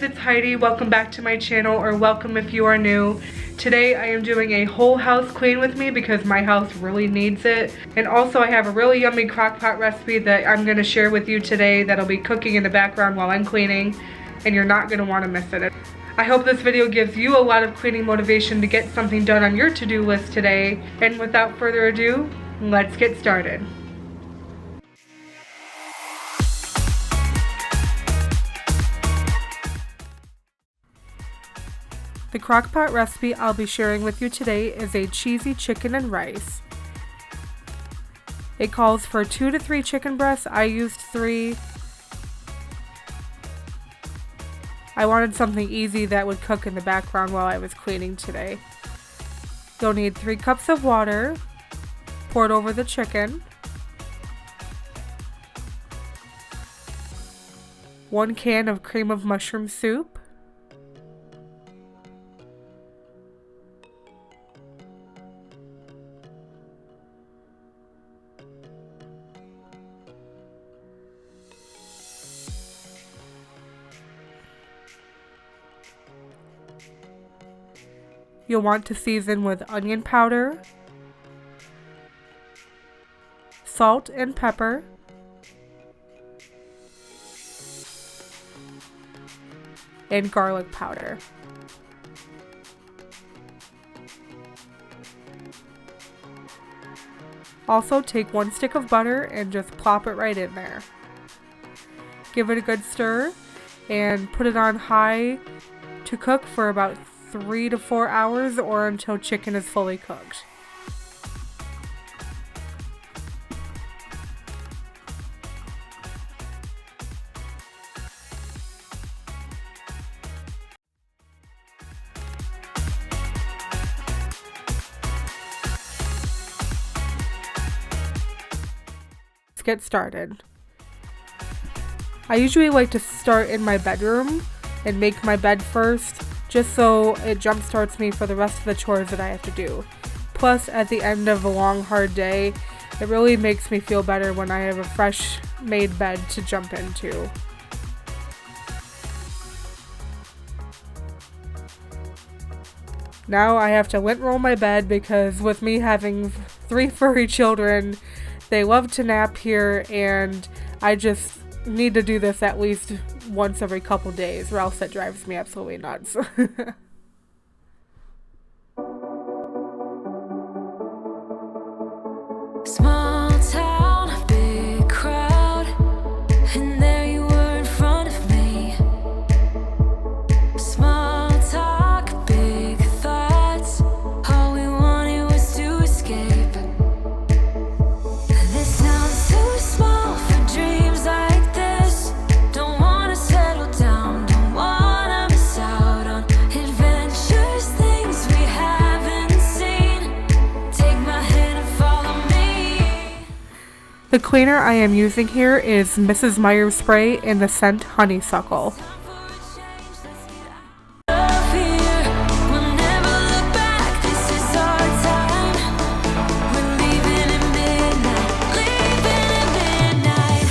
guys, it's Heidi. Welcome back to my channel, or welcome if you are new. Today I am doing a whole house clean with me because my house really needs it. And also I have a really yummy crockpot recipe that I'm going to share with you today that'll be cooking in the background while I'm cleaning, and you're not going to want to miss it. I hope this video gives you a lot of cleaning motivation to get something done on your to-do list today. And without further ado, let's get started. The crockpot recipe I'll be sharing with you today is a cheesy chicken and rice. It calls for 2 to 3 chicken breasts. I used 3. I wanted something easy that would cook in the background while I was cleaning today. You'll need 3 cups of water poured over the chicken, 1 can of cream of mushroom soup, you'll want to season with onion powder, salt and pepper, and garlic powder. Also take 1 stick of butter and just plop it right in there. Give it a good stir and put it on high to cook for about 3 to 4 hours or until chicken is fully cooked. Let's get started. I usually like to start in my bedroom and make my bed first, just so it jumpstarts me for the rest of the chores that I have to do. Plus, at the end of a long, hard day, it really makes me feel better when I have a fresh made bed to jump into. Now I have to lint roll my bed because with me having 3 furry children, they love to nap here, and I just need to do this at least once every couple days, or else it drives me absolutely nuts. Small town, big crowd, and there you were in front of me. Small talk, big thoughts, all we wanted was to escape. This sounds too small for dreams like this. Don't wanna settle down, don't wanna miss out on adventures, things we haven't seen. Take my hand and follow me. The cleaner I am using here is Mrs. Meyer's spray in the scent Honeysuckle. Love here, we'll never look back. This is our time. We're leaving at midnight, leaving at midnight.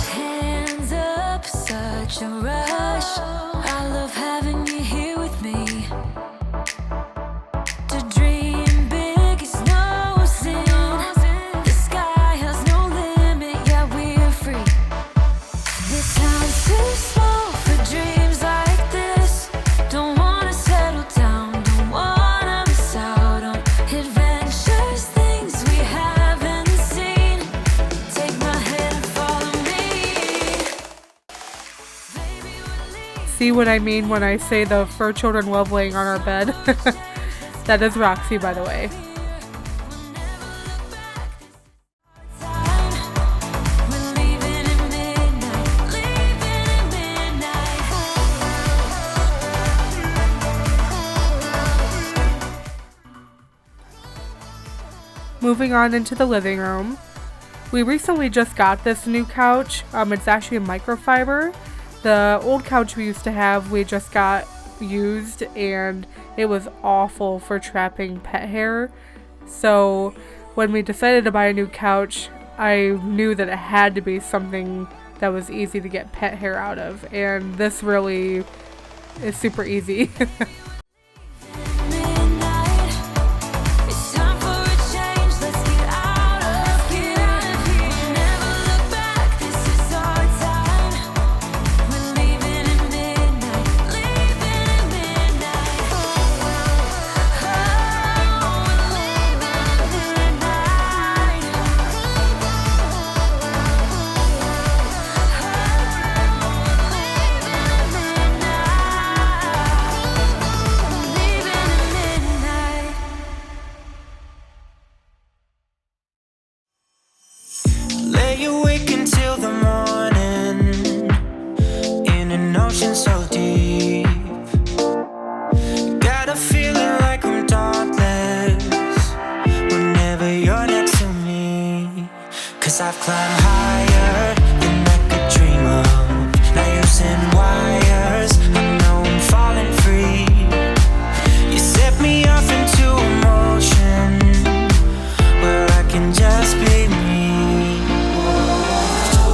Hands up, such a rush. I love having you here with me. To dream big is no sin. The sky has no limit, yeah, we're free. This sounds too small for dreams like this. Don't wanna settle down, don't wanna miss out on adventures, things we haven't seen. Take my hand and follow me. Baby, we're leaving. See what I mean when I say the fur children love laying on our bed? That is Roxy, by the way. We're leaving at midnight, leaving at midnight. moving on into the living room. We recently just got this new couch. It's actually a microfiber. The old couch we used to have, we just got used and it was awful for trapping pet hair. So when we decided to buy a new couch, I knew that it had to be something that was easy to get pet hair out of, and this really is super easy. Lay awake until the morning in an ocean so deep. Got a feeling like I'm dauntless whenever you're next to me. 'Cause I've climbed higher than I could dream of. Now using wires, I know I'm falling free. You set me off into a motion where I can just be me.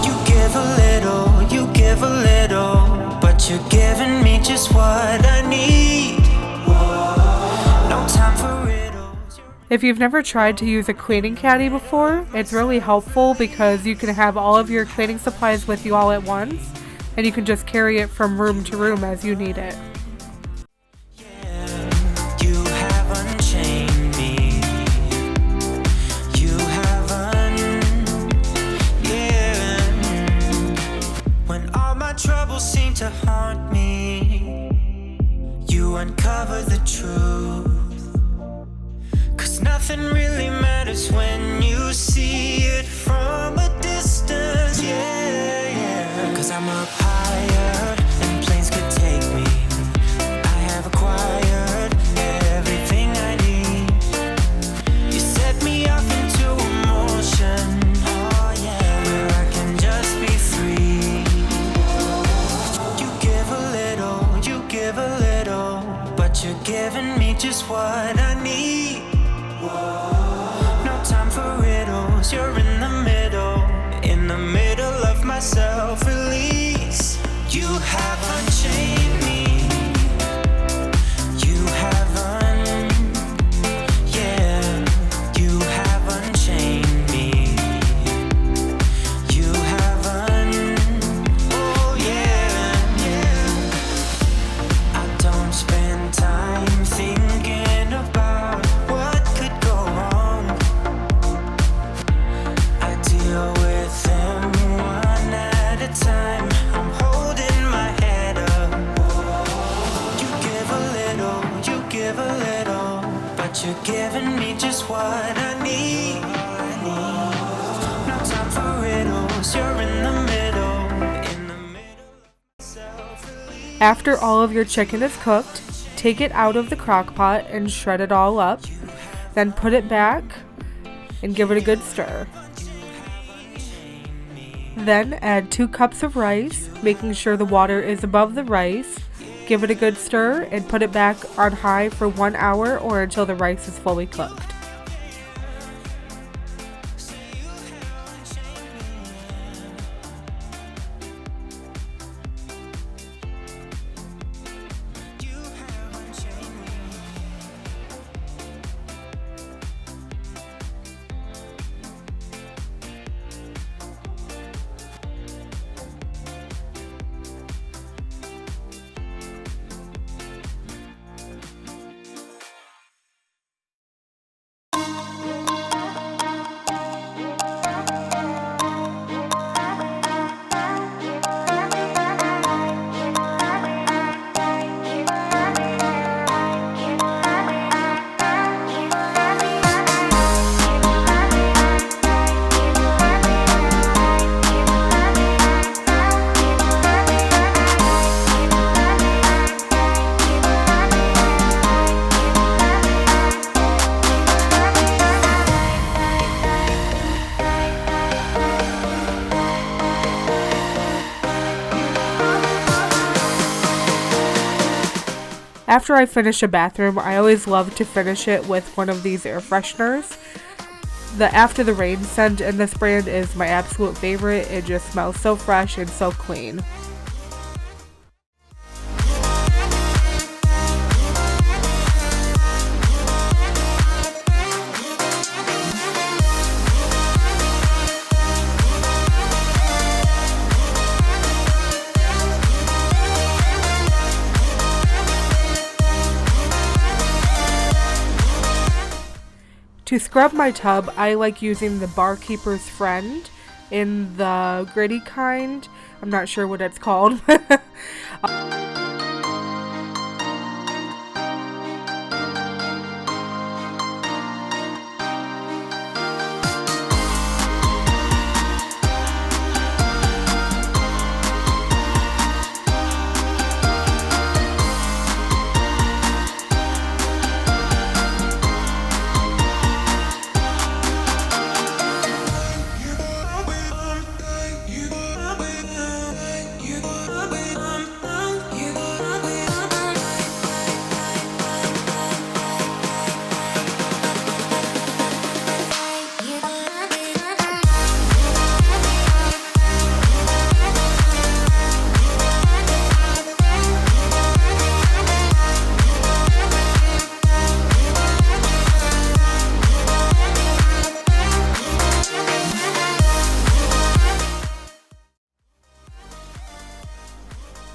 You give a little, but you're giving me just what I need. No time for riddles. If you've never tried to use a cleaning caddy before, it's really helpful because you can have all of your cleaning supplies with you all at once, and you can just carry it from room to room as you need it. You haven't chained me. You haven't, yeah. When all my troubles seem to haunt me, you uncover the truth. 'Cause nothing really matters when you see it from a distance, yeah, yeah. 'Cause I'm up higher than planes could take me. I have acquired everything I need. You set me off into emotion, oh yeah, where I can just be free. You give a little, but you're giving me just what I need. No time for riddles, you're in the middle of my self-release. You haven't chained me. You haven't, yeah. You haven't chained me. You haven't, oh yeah, yeah. I don't spend time thinking about what could go wrong. I deal with them one at a time. I'm holding my head up. You give a little, but you're giving me just what I need. No time for riddles, you're in the middle of self-release. After all of your chicken is cooked, take it out of the crock pot and shred it all up. Then put it back and give it a good stir. Then add 2 cups of rice, making sure the water is above the rice. Give it a good stir and put it back on high for 1 hour or until the rice is fully cooked. After I finish a bathroom, I always love to finish it with one of these air fresheners. The After the Rain scent in this brand is my absolute favorite. It just smells so fresh and so clean. To scrub my tub, I like using the Barkeeper's Friend in the gritty kind. I'm not sure what it's called.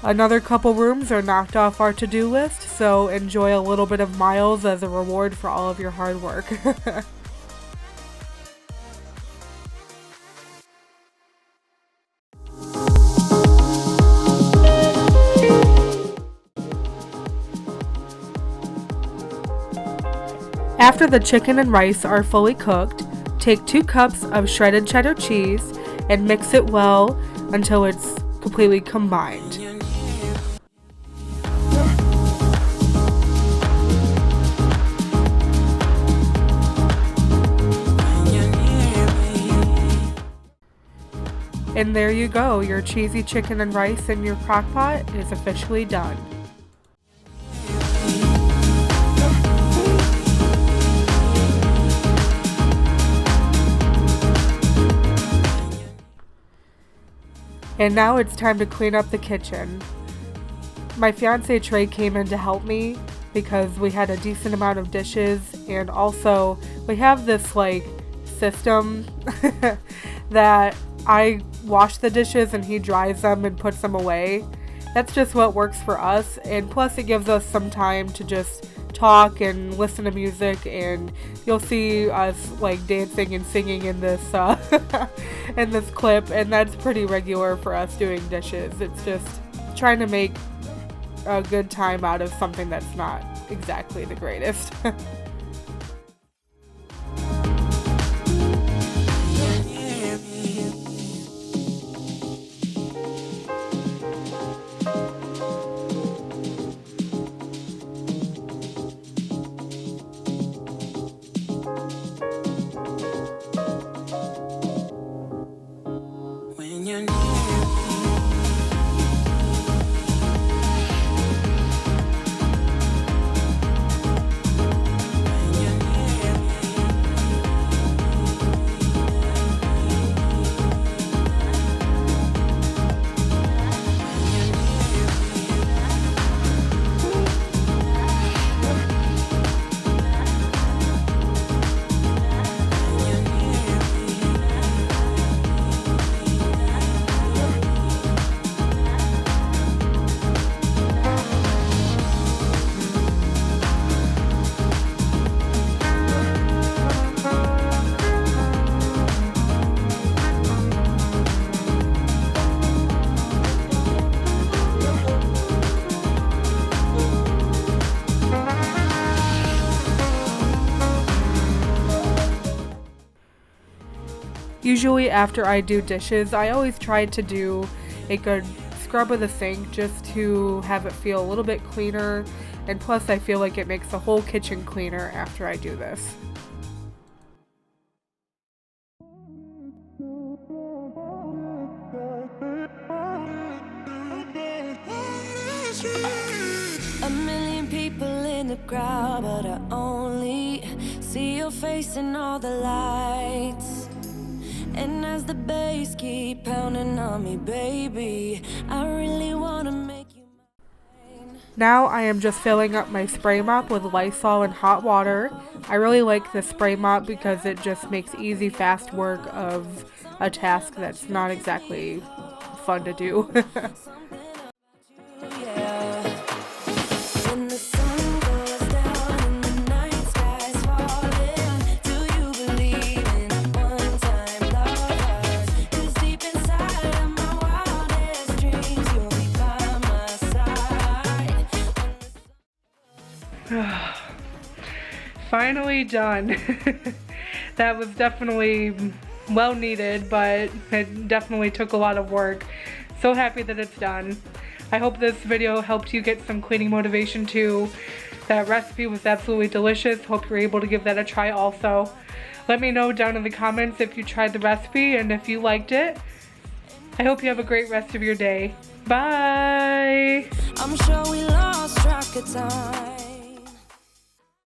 Another couple rooms are knocked off our to-do list, so enjoy a little bit of miles as a reward for all of your hard work. After the chicken and rice are fully cooked, take 2 cups of shredded cheddar cheese and mix it well until it's completely combined. And there you go, your cheesy chicken and rice in your crock pot is officially done. And now it's time to clean up the kitchen. My fiance Trey came in to help me because we had a decent amount of dishes, and also we have this like system that I wash the dishes and he dries them and puts them away. That's just what works for us, and plus it gives us some time to just talk and listen to music, and you'll see us like dancing and singing in this in this clip, and that's pretty regular for us doing dishes. It's just trying to make a good time out of something that's not exactly the greatest. When you're near me. Usually after I do dishes, I always try to do a good scrub of the sink just to have it feel a little bit cleaner, and plus I feel like it makes the whole kitchen cleaner after I do this. A million people the crowd, but I only see your face in all the lights. And as the bass keep pounding on me, baby, I really wanna make you mine. Now I am just filling up my spray mop with Lysol and hot water. I really like the spray mop because it just makes easy, fast work of a task that's not exactly fun to do. Yeah. When the sun goes down and the night sky's falling, do you believe in one-time lovers? 'Cause deep inside of my wildest dreams, you'll be by my side. Finally done. That was definitely well needed, but it definitely took a lot of work. So happy that it's done. I hope this video helped you get some cleaning motivation too. That recipe was absolutely delicious. Hope you're able to give that a try also. Let me know down in the comments if you tried the recipe and if you liked it. I hope you have a great rest of your day. Bye! I'm sure we lost track of time.